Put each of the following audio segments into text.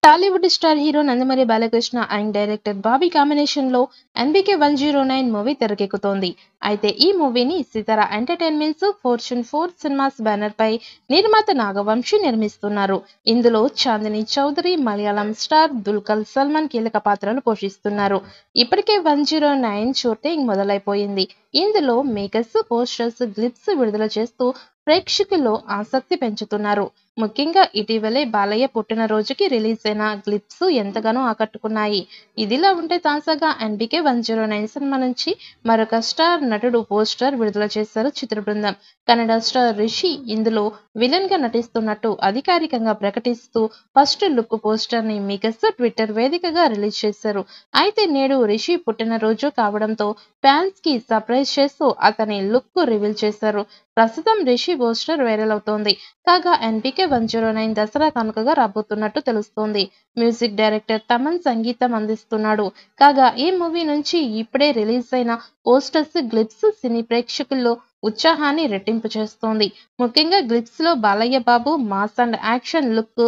Tollywood star hero Nandamuri Balakrishna and director Bobby combination లో NBK 109 movie తెరకెక్కుతోంది. అయితే ఈ మూవీని Sithara entertainments, fortune 4 cinemas banner పై నిర్మాత నాగవంశి నిర్మిస్తున్నారు. ఇందులో చాందిని చౌదరి, మలయాళం స్టార్ దుల్కర్ సల్మాన్ కీలక పాత్రలు పోషిస్తున్నారు. ఇప్పటికే 109 షూటింగ్ మొదలైపోయింది. ఇందులో మేకర్స్ పోస్టర్స్, గ్లిప్స్ విడుదల చేస్తూ ప్రేక్షకుల్లో ఆసక్తి పెంచుతున్నారు. ముఖ్యంగా ఇటీవలే బాలయ్య పుట్టినరోజుకి రిలీజ్ అయిన గ్లిప్స్ ఎంతగానో ఆకట్టుకున్నాయి. ఇదిలా ఉంటే తాజాగా ఎన్బికే 109 సినిమా నుంచి మరొక స్టార్ నటుడు పోస్టర్ విడుదల చేశారు చిత్ర బృందం. కన్నడ స్టార్ రిషి ఇందులో విలన్ గా నటిస్తున్నట్టు అధికారికంగా ప్రకటిస్తూ ఫస్ట్ లుక్ పోస్టర్ ని మేకర్స్ ట్విట్టర్ వేదికగా రిలీజ్ చేశారు. అయితే నేడు రిషి పుట్టినరోజు కావడంతో ఫ్యాన్స్ కి సర్ప్రైజ్ చేస్తూ అతని లుక్ రివీల్ చేశారు. ప్రస్తుతం రిషి పోస్టర్ వైరల్ అవుతోంది. కాగా ఎన్బికే 109 దసరా కానుకగా రాబోతున్నట్టు తెలుస్తోంది. మ్యూజిక్ డైరెక్టర్ తమన్ సంగీతం అందిస్తున్నాడు. కాగా ఈ మూవీ నుంచి ఇప్పుడే రిలీజ్ అయిన పోస్టర్స్, గ్లిప్స్ సినీ ప్రేక్షకుల్లో ఉత్సాహాన్ని రెట్టింపు చేస్తోంది. ముఖ్యంగా గ్లిప్స్ లో Balayya Babu mass and action look,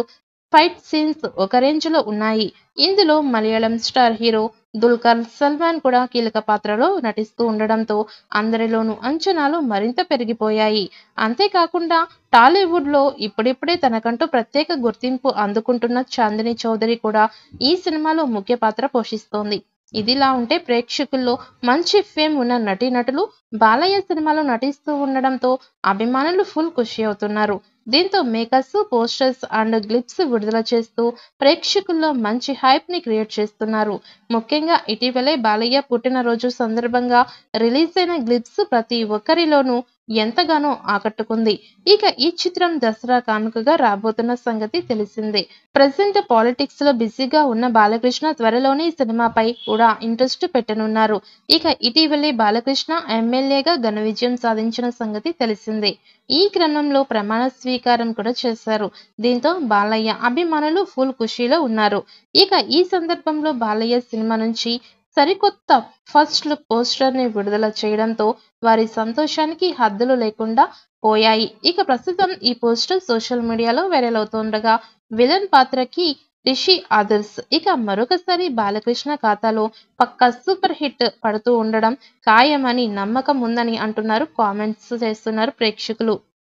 fight scenes ఒక రేంజ్ లో ఉన్నాయి. ఇందులో మలయాళం స్టార్ హీరో దుల్కర్ సల్మాన్ కూడా కీలక పాత్రలో నటిస్తూ ఉండడంతో అందరిలోనూ అంచనాలు మరింత పెరిగిపోయాయి. అంతేకాకుండా టాలీవుడ్ లో ఇప్పుడిప్పుడే తనకంటూ ప్రత్యేక గుర్తింపు అందుకుంటున్న చాందిని చౌదరి కూడా ఈ సినిమాలో ముఖ్య పాత్ర పోషిస్తోంది. ఇదిలా ఉంటే ప్రేక్షకుల్లో మంచి ఫేమ్ ఉన్న నటీనటులు బాలయ్య సినిమాలో నటిస్తూ ఉండడంతో అభిమానులు ఫుల్ ఖుషి అవుతున్నారు. దీంతో మేకర్స్ పోస్టర్స్ అండ్ గ్లిప్స్ విడుదల చేస్తూ ప్రేక్షకుల్లో మంచి హైప్ ని క్రియేట్ చేస్తున్నారు. ముఖ్యంగా ఇటీవలే బాలయ్య పుట్టినరోజు సందర్భంగా రిలీజ్ అయిన గ్లిప్స్ ప్రతి ఒక్కరిలోనూ ఎంతగానో ఆకట్టుకుంది. ఇక ఈ చిత్రం దసరా కానుకగా రాబోతున్న సంగతి తెలిసిందే. ప్రజెంట్ పాలిటిక్స్ లో బిజీగా ఉన్న బాలకృష్ణ త్వరలోనే ఈ సినిమాపై కూడా ఇంట్రెస్ట్ పెట్టనున్నారు. ఇక ఇటీవలే బాలకృష్ణ ఎమ్మెల్యేగా ఘన విజయం సాధించిన సంగతి తెలిసిందే. ఈ క్రమంలో ప్రమాణ స్వీకారం కూడా చేశారు. దీంతో బాలయ్య అభిమానులు ఫుల్ ఖుషీలో ఉన్నారు. ఇక ఈ సందర్భంలో బాలయ్య సినిమా నుంచి సరికొత్త ఫస్ట్ లుక్ పోస్టర్ ని విడుదల చేయడంతో వారి సంతోషానికి హద్దులు లేకుండా పోయాయి. ఇక ప్రస్తుతం ఈ పోస్టర్ సోషల్ మీడియాలో వైరల్ అవుతుండగా విలన్ పాత్రకి రిషి ఆదర్శ్ ఇక మరొకసారి బాలకృష్ణ ఖాతాలో పక్కా సూపర్ హిట్ పడుతూ ఉండడం ఖాయమని నమ్మకం ఉందని అంటున్నారు, కామెంట్స్ చేస్తున్నారు ప్రేక్షకులు.